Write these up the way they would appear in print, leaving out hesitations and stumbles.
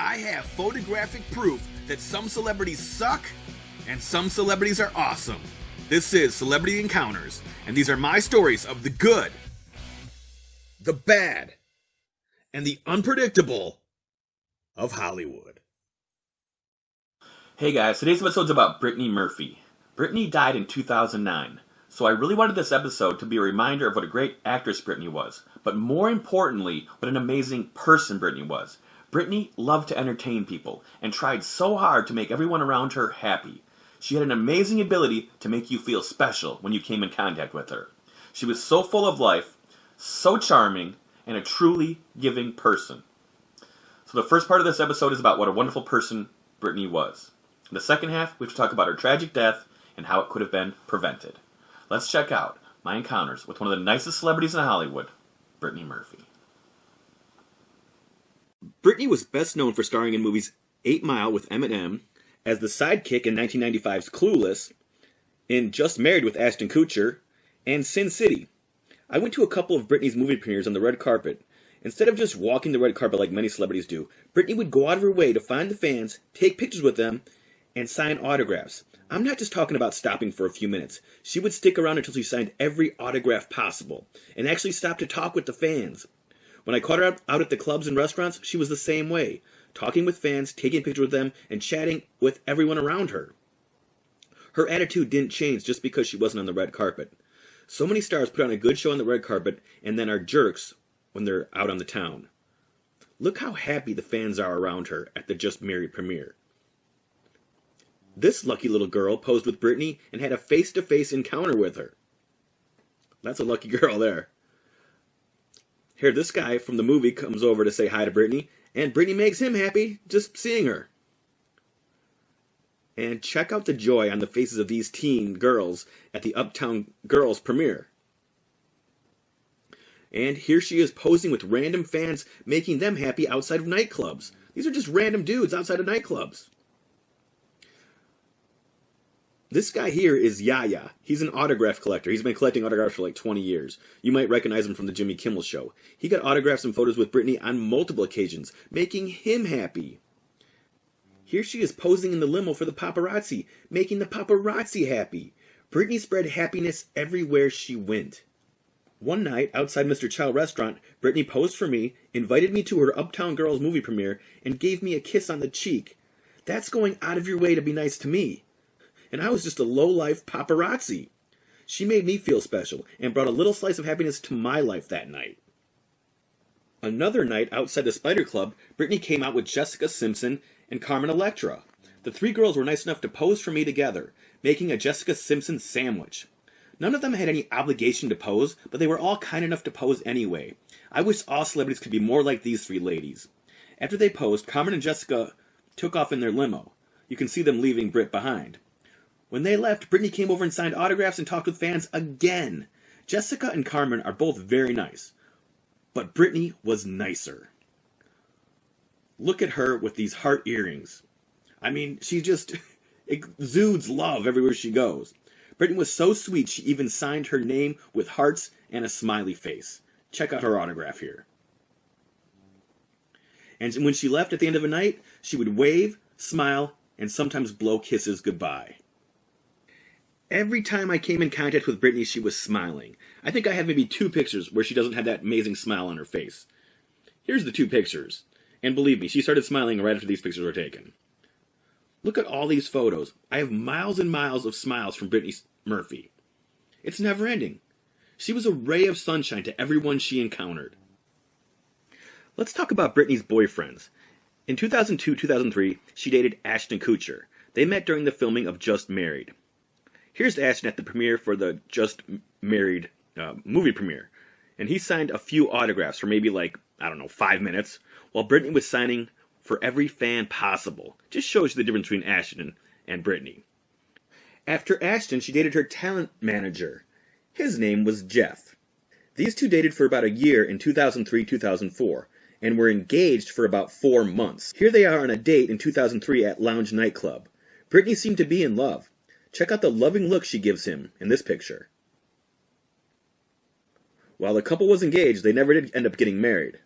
I have photographic proof that some celebrities suck and some celebrities are awesome. This is Celebrity Encounters, and these are my stories of the good, the bad, and the unpredictable of Hollywood. Hey guys, today's episode is about Brittany Murphy. Brittany died in 2009, so I really wanted this episode to be a reminder of what a great actress Brittany was, but more importantly, what an amazing person Brittany was. Brittany loved to entertain people and tried so hard to make everyone around her happy. She had an amazing ability to make you feel special when you came in contact with her. She was so full of life, so charming, and a truly giving person. So the first part of this episode is about what a wonderful person Brittany was. In the second half, we have to talk about her tragic death and how it could have been prevented. Let's check out my encounters with one of the nicest celebrities in Hollywood, Brittany Murphy. Brittany was best known for starring in movies 8 Mile with Eminem, as the sidekick in 1995's Clueless, in Just Married with Ashton Kutcher, and Sin City. I went to a couple of Brittany's movie premieres on the red carpet. Instead of just walking the red carpet like many celebrities do, Brittany would go out of her way to find the fans, take pictures with them, and sign autographs. I'm not just talking about stopping for a few minutes. She would stick around until she signed every autograph possible, and actually stop to talk with the fans. When I caught her out at the clubs and restaurants, she was the same way, talking with fans, taking pictures with them, and chatting with everyone around her. Her attitude didn't change just because she wasn't on the red carpet. So many stars put on a good show on the red carpet and then are jerks when they're out on the town. Look how happy the fans are around her at the Just Married premiere. This lucky little girl posed with Brittany and had a face-to-face encounter with her. That's a lucky girl there. Here, this guy from the movie comes over to say hi to Brittany, and Brittany makes him happy just seeing her. And check out the joy on the faces of these teen girls at the Uptown Girls premiere. And here she is posing with random fans, making them happy outside of nightclubs. These are just random dudes outside of nightclubs. This guy here is Yehya. He's an autograph collector. He's been collecting autographs for like 20 years. You might recognize him from the Jimmy Kimmel show. He got autographs and photos with Brittany on multiple occasions, making him happy. Here she is posing in the limo for the paparazzi, making the paparazzi happy. Brittany spread happiness everywhere she went. One night, outside Mr. Chow restaurant, Brittany posed for me, invited me to her Uptown Girls movie premiere, and gave me a kiss on the cheek. That's going out of your way to be nice to me. And I was just a low-life paparazzi. She made me feel special and brought a little slice of happiness to my life that night. Another night outside the Spider Club, Brittany came out with Jessica Simpson and Carmen Electra. The three girls were nice enough to pose for me together, making a Jessica Simpson sandwich. None of them had any obligation to pose, but they were all kind enough to pose anyway. I wish all celebrities could be more like these three ladies. After they posed, Carmen and Jessica took off in their limo. You can see them leaving Britt behind. When they left, Brittany came over and signed autographs and talked with fans again. Jessica and Carmen are both very nice, but Brittany was nicer. Look at her with these heart earrings. I mean, she just exudes love everywhere she goes. Brittany was so sweet, she even signed her name with hearts and a smiley face. Check out her autograph here. And when she left at the end of the night, she would wave, smile, and sometimes blow kisses goodbye. Every time I came in contact with Brittany, she was smiling. I think I have maybe 2 pictures where she doesn't have that amazing smile on her face. Here's the 2 pictures. And believe me, she started smiling right after these pictures were taken. Look at all these photos. I have miles and miles of smiles from Brittany Murphy. It's never ending. She was a ray of sunshine to everyone she encountered. Let's talk about Brittany's boyfriends. In 2002-2003, she dated Ashton Kutcher. They met during the filming of Just Married. Here's Ashton at the premiere for the Just Married movie premiere. And he signed a few autographs for maybe 5 minutes, while Brittany was signing for every fan possible. Just shows you the difference between Ashton and Brittany. After Ashton, she dated her talent manager. His name was Jeff. These two dated for about a year in 2003-2004, and were engaged for about 4 months. Here they are on a date in 2003 at Lounge Nightclub. Brittany seemed to be in love. Check out the loving look she gives him in this picture. While the couple was engaged, they never did end up getting married.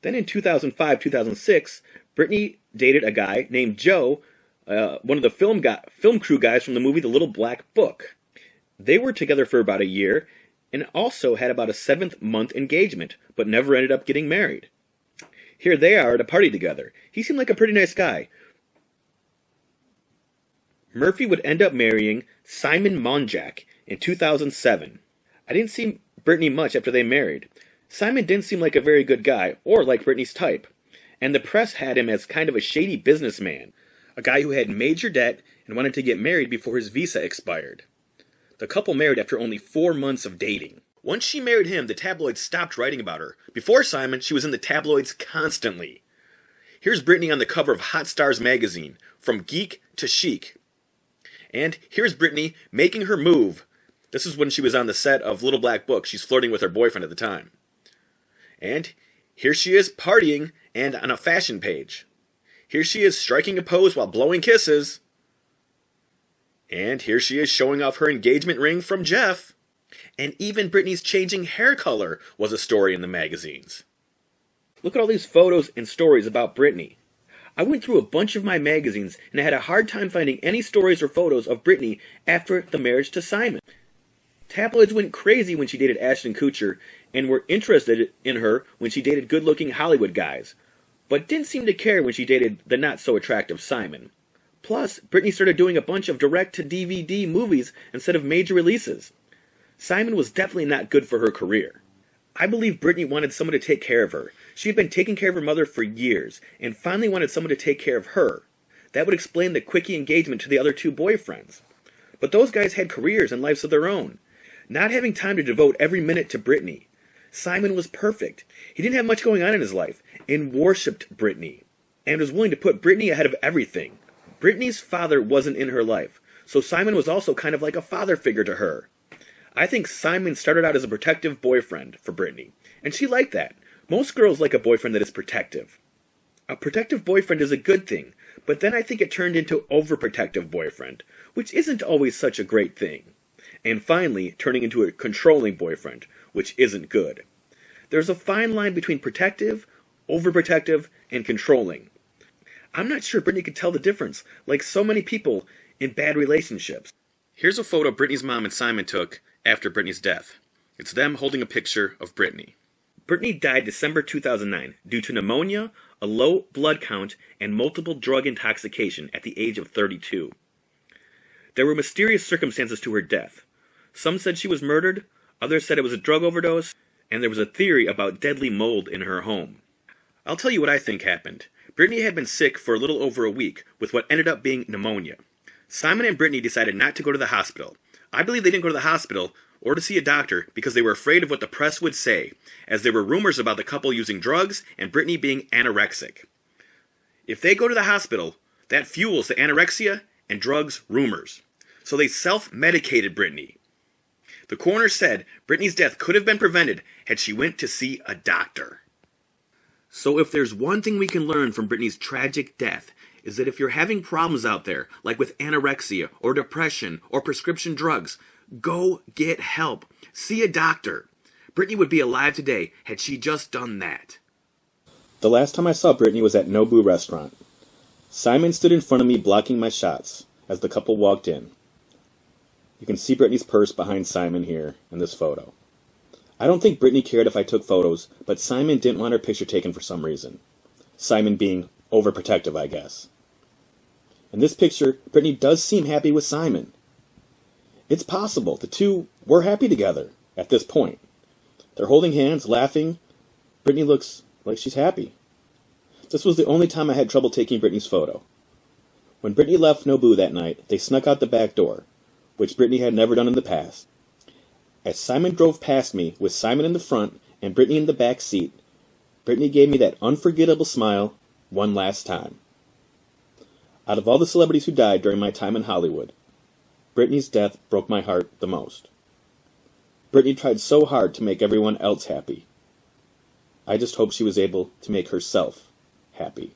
Then in 2005, 2006, Brittany dated a guy named Joe, one of the film crew guys from the movie The Little Black Book. They were together for about a year and also had about a 7th-month engagement, but never ended up getting married. Here they are at a party together. He seemed like a pretty nice guy. Murphy would end up marrying Simon Monjack in 2007. I didn't see Brittany much after they married. Simon didn't seem like a very good guy, or like Brittany's type, and the press had him as kind of a shady businessman, a guy who had major debt and wanted to get married before his visa expired. The couple married after only 4 months of dating. Once she married him, the tabloids stopped writing about her. Before Simon, she was in the tabloids constantly. Here's Brittany on the cover of Hot Stars magazine, from geek to chic. And here's Brittany making her move. This is when she was on the set of Little Black Book. She's flirting with her boyfriend at the time. And here she is partying and on a fashion page. Here she is striking a pose while blowing kisses. And here she is showing off her engagement ring from Jeff. And even Brittany's changing hair color was a story in the magazines. Look at all these photos and stories about Brittany. I went through a bunch of my magazines and I had a hard time finding any stories or photos of Brittany after the marriage to Simon. Tabloids went crazy when she dated Ashton Kutcher and were interested in her when she dated good-looking Hollywood guys, but didn't seem to care when she dated the not-so-attractive Simon. Plus, Brittany started doing a bunch of direct-to-DVD movies instead of major releases. Simon was definitely not good for her career. I believe Brittany wanted someone to take care of her. She had been taking care of her mother for years, and finally wanted someone to take care of her. That would explain the quickie engagement to the other 2 boyfriends. But those guys had careers and lives of their own. Not having time to devote every minute to Brittany. Simon was perfect. He didn't have much going on in his life, and worshipped Brittany, and was willing to put Brittany ahead of everything. Brittany's father wasn't in her life, so Simon was also kind of like a father figure to her. I think Simon started out as a protective boyfriend for Brittany, and she liked that. Most girls like a boyfriend that is protective. A protective boyfriend is a good thing, but then I think it turned into overprotective boyfriend, which isn't always such a great thing. And finally, turning into a controlling boyfriend, which isn't good. There's a fine line between protective, overprotective, and controlling. I'm not sure Brittany could tell the difference, like so many people in bad relationships. Here's a photo Brittany's mom and Simon took after Brittany's death. It's them holding a picture of Brittany. Brittany died December 2009 due to pneumonia, a low blood count, and multiple drug intoxication at the age of 32. There were mysterious circumstances to her death. Some said she was murdered, others said it was a drug overdose, and there was a theory about deadly mold in her home. I'll tell you what I think happened. Brittany had been sick for a little over a week with what ended up being pneumonia. Simon and Brittany decided not to go to the hospital. I believe they didn't go to the hospital or to see a doctor because they were afraid of what the press would say, as there were rumors about the couple using drugs and Brittany being anorexic. If they go to the hospital, that fuels the anorexia and drugs rumors. So they self-medicated Brittany. The coroner said Brittany's death could have been prevented had she went to see a doctor. So if there's one thing we can learn from Brittany's tragic death, is that if you're having problems out there, like with anorexia or depression or prescription drugs, go get help. See a doctor. Brittany would be alive today had she just done that. The last time I saw Brittany was at Nobu Restaurant. Simon stood in front of me blocking my shots as the couple walked in. You can see Brittany's purse behind Simon here in this photo. I don't think Brittany cared if I took photos, but Simon didn't want her picture taken for some reason. Simon being overprotective, I guess. In this picture, Brittany does seem happy with Simon. It's possible the two were happy together at this point. They're holding hands, laughing. Brittany looks like she's happy. This was the only time I had trouble taking Brittany's photo. When Brittany left Nobu that night, they snuck out the back door, which Brittany had never done in the past. As Simon drove past me with Simon in the front and Brittany in the back seat, Brittany gave me that unforgettable smile one last time. Out of all the celebrities who died during my time in Hollywood, Brittany's death broke my heart the most. Brittany tried so hard to make everyone else happy. I just hope she was able to make herself happy.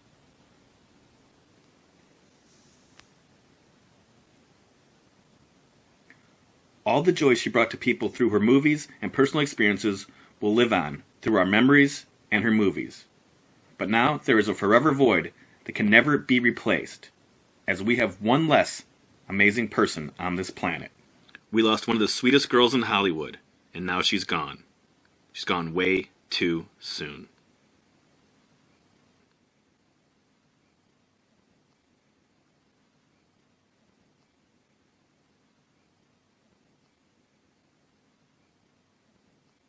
All the joy she brought to people through her movies and personal experiences will live on through our memories and her movies. But now there is a forever void that can never be replaced, as we have one less amazing person on this planet. We lost one of the sweetest girls in Hollywood, and now she's gone. She's gone way too soon.